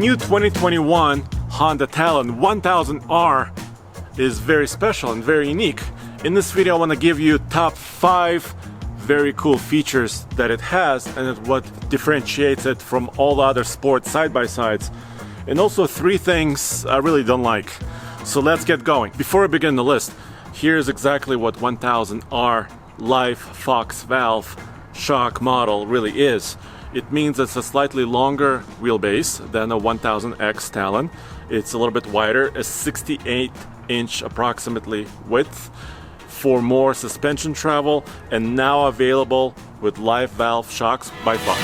new 2021 Honda Talon 1000R is very special and very unique. In this video I want to give you top 5 very cool features that it has and what differentiates it from all the other sports side-by-sides, and also 3 things I really don't like. So let's get going. Before I begin the list, here's exactly what 1000R Live Fox valve shock model really is. It means it's a slightly longer wheelbase than a 1000X Talon. It's a little bit wider, a 68-inch approximately width for more suspension travel, and now available with live valve shocks by Fox.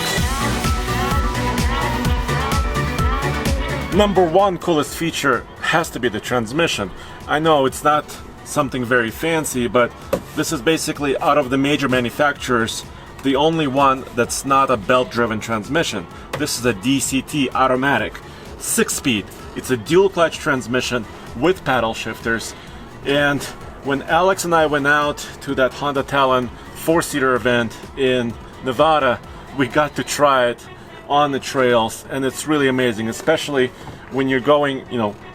Number 1 coolest feature has to be the transmission. I know it's not something very fancy, but this is basically, out of the major manufacturers, the only one that's not a belt-driven transmission. This is a DCT automatic, 6-speed. It's a dual-clutch transmission with paddle shifters. And when Alex and I went out to that Honda Talon 4-seater event in Nevada, we got to try it on the trails, and it's really amazing, especially when you're going,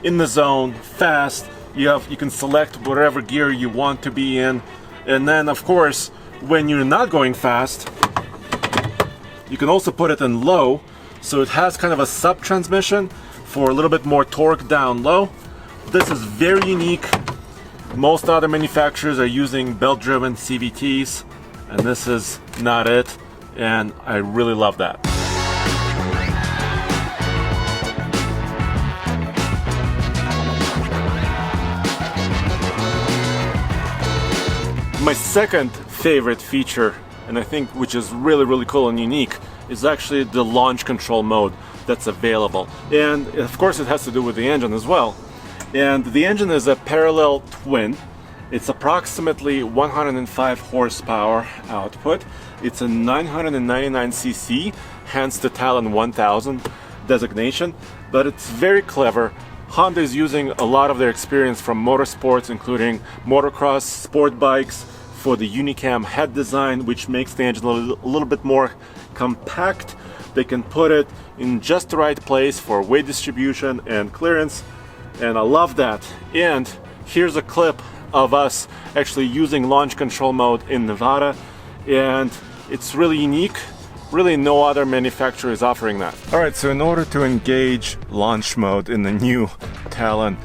in the zone, fast. You can select whatever gear you want to be in, and then of course, when you're not going fast, you can also put it in low, so it has kind of a sub transmission for a little bit more torque down low. This is very unique. Most other manufacturers are using belt-driven CVTs, and this is not it, and I really love that. My second favorite feature, and I think which is really cool and unique, is actually the launch control mode that's available. And of course it has to do with the engine as well. And the engine is a parallel twin. It's approximately 105 horsepower output. It's a 999cc, hence the Talon 1000 designation, but it's very clever. Honda is using a lot of their experience from motorsports, including motocross, sport bikes, for the Unicam head design, which makes the engine a little bit more compact. They can put it in just the right place for weight distribution and clearance, and I love that. And here's a clip of us actually using launch control mode in Nevada, and it's really unique. Really no other manufacturer is offering that. Alright, so in order to engage launch mode in the new Talon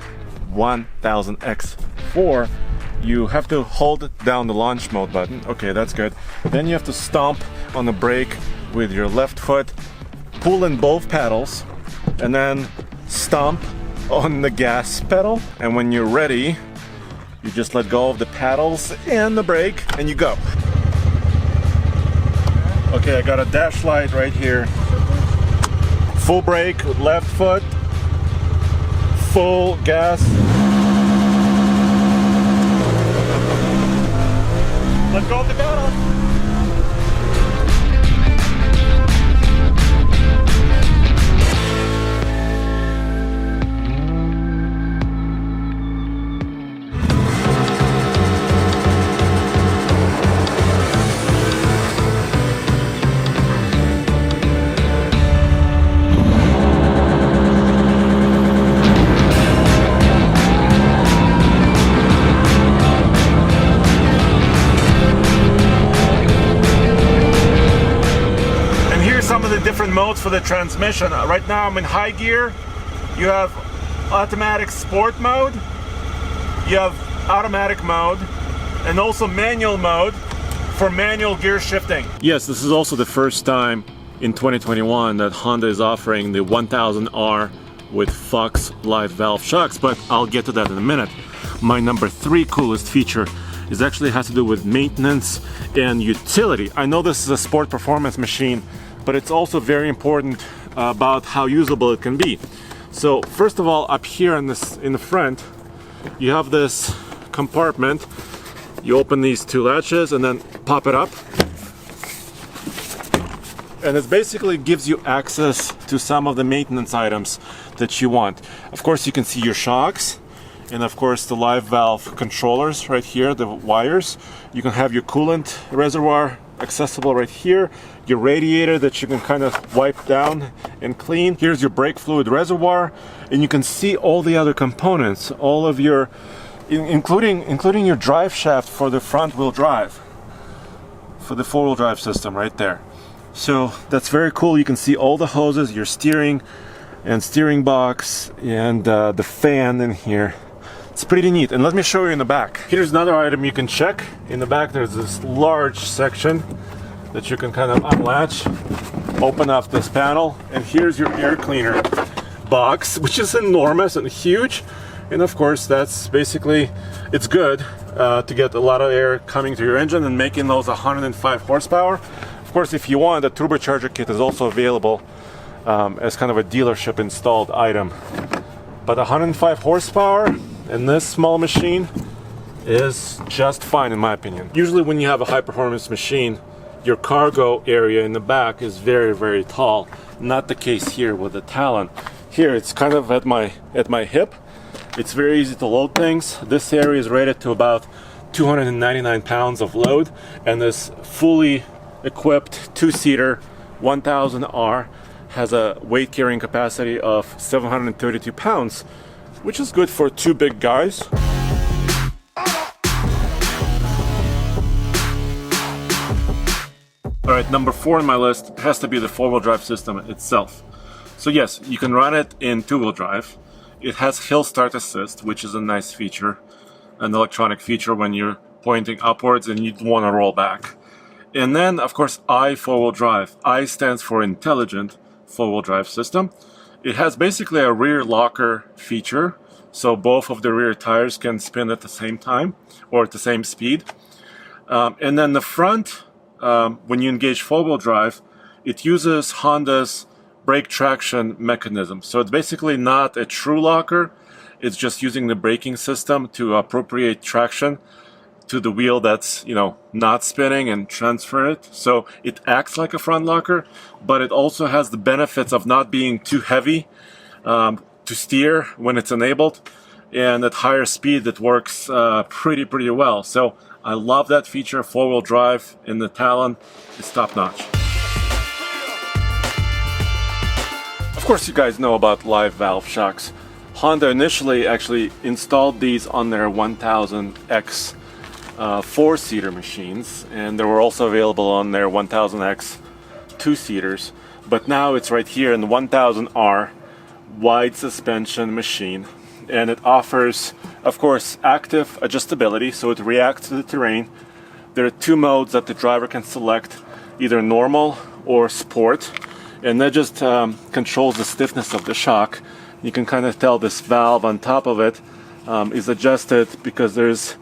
1000X4, you have to hold down the launch mode button. Okay, that's good. Then you have to stomp on the brake with your left foot, pull in both pedals, and then stomp on the gas pedal. And when you're ready, you just let go of the paddles and the brake, and you go. Okay, I got a dash light right here. Full brake with left foot, full gas. Let go of the pedal. Some of the different modes for the transmission. Right now I'm in high gear. You have automatic sport mode, you have automatic mode, and also manual mode for manual gear shifting. Yes, this is also the first time in 2021 that Honda is offering the 1000R with Fox live valve shocks, but I'll get to that in a minute. My number 3 coolest feature actually has to do with maintenance and utility. I know this is a sport performance machine, but it's also very important about how usable it can be. So first of all, up here in the front, you have this compartment. You open these 2 latches and then pop it up, and it basically gives you access to some of the maintenance items that you want. Of course, you can see your shocks, and of course the live valve controllers right here, the wires. You can have your coolant reservoir accessible right here. your radiator that you can kind of wipe down and clean. Here's your brake fluid reservoir, and you can see all the other components, all of your, including your drive shaft for the front wheel drive, for the 4-wheel drive system right there. So that's very cool. You can see all the hoses, your steering and steering box, and the fan in here. It's pretty neat. And let me show you in the back. Here's another item you can check. In the back there's this large section that you can kind of unlatch, open up this panel, and here's your air cleaner box, which is enormous and huge. And of course that's basically, it's good to get a lot of air coming to your engine and making those 105 horsepower. Of course, if you want, a turbocharger kit is also available as kind of a dealership installed item. But 105 horsepower in this small machine is just fine in my opinion. Usually when you have a high performance machine, your cargo area in the back is very, very tall. Not the case here with the Talon. Here it's kind of at my hip. It's very easy to load things. This area is rated to about 299 pounds of load, and this fully equipped 2-seater 1000R has a weight carrying capacity of 732 pounds, which is good for 2 big guys. Alright, number 4 on my list has to be the 4-wheel drive system itself. So yes, you can run it in 2-wheel drive. It has hill start assist, which is a nice feature, an electronic feature when you're pointing upwards and you want to roll back. And then, of course, 4-wheel drive. I stands for intelligent 4-wheel drive system. It has basically a rear locker feature, so both of the rear tires can spin at the same time or at the same speed. And then the front, when you engage 4-wheel drive, it uses Honda's brake traction mechanism. So it's basically not a true locker. It's just using the braking system to appropriate traction to the wheel that's, not spinning and transfer it. So it acts like a front locker, but it also has the benefits of not being too heavy to steer when it's enabled. And at higher speed, it works pretty well. So I love that feature. 4-wheel drive in the Talon is top notch. Of course, you guys know about live valve shocks. Honda initially actually installed these on their 1000X 4-seater machines, and they were also available on their 1000X 2-seaters. But now it's right here in the 1000R wide suspension machine, and it offers, of course, active adjustability, so it reacts to the terrain. There are 2 modes that the driver can select, either normal or sport, and that just controls the stiffness of the shock. You can kind of tell this valve on top of it is adjusted because there's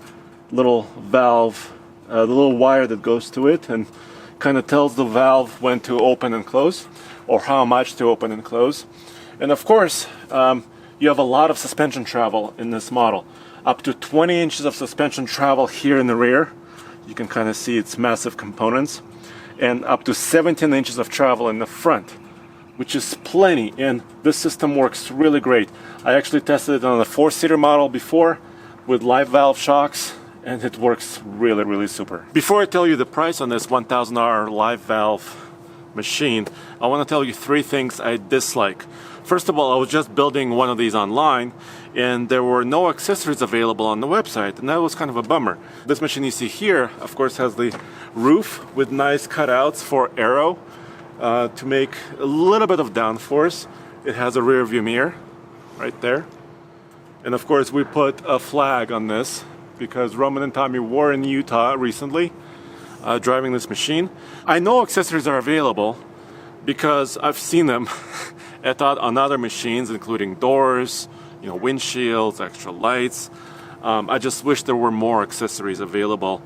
little valve, the little wire that goes to it, and kind of tells the valve when to open and close, or how much to open and close. And of course, you have a lot of suspension travel in this model. Up to 20 inches of suspension travel here in the rear. You can kind of see its massive components. And up to 17 inches of travel in the front, which is plenty. And this system works really great. I actually tested it on a 4-seater model before with live valve shocks, and it works really super. Before I tell you the price on this 1000R live valve machine, I want to tell you 3 things I dislike. First of all, I was just building one of these online, and there were no accessories available on the website, and that was kind of a bummer. This machine you see here, of course, has the roof with nice cutouts for aero to make a little bit of downforce. It has a rear view mirror right there. And of course, we put a flag on this because Roman and Tommy were in Utah recently driving this machine. I know accessories are available because I've seen them on other machines, including doors, windshields, extra lights. I just wish there were more accessories available,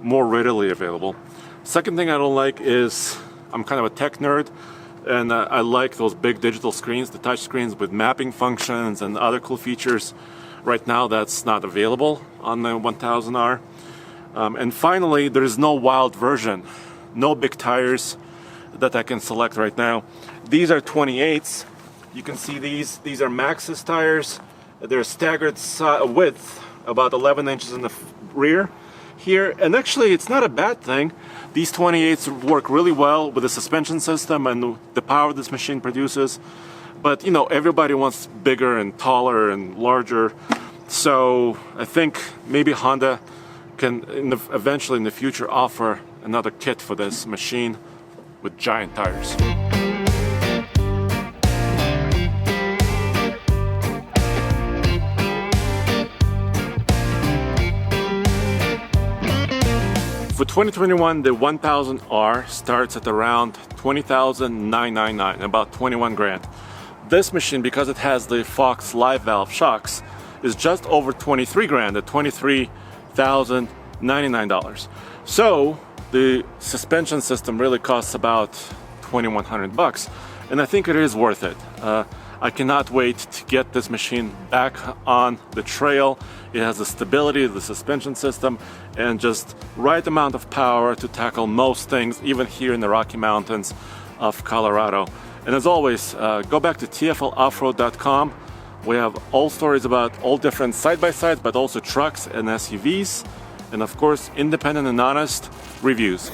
more readily available. Second thing I don't like is I'm kind of a tech nerd, and I like those big digital screens, the touch screens with mapping functions and other cool features. Right now that's not available on the 1000R. And finally, there is no wild version, no big tires that I can select right now. These are 28s. You can see these are Maxxis tires. They're staggered width, about 11 inches in the rear here, and actually it's not a bad thing. These 28s work really well with the suspension system and the power this machine produces. But you know, everybody wants bigger and taller and larger. So I think maybe Honda can eventually in the future offer another kit for this machine with giant tires. For 2021, the 1000R starts at around $20,999, about 21 grand. This machine, because it has the Fox live valve shocks, is just over 23 grand at $23,099. So the suspension system really costs about 2,100 bucks, and I think it is worth it. I cannot wait to get this machine back on the trail. It has the stability of the suspension system and just right amount of power to tackle most things, even here in the Rocky Mountains of Colorado. And as always, go back to TFLoffroad.com. We have all stories about all different side-by-sides, but also trucks and SUVs. And of course, independent and honest reviews.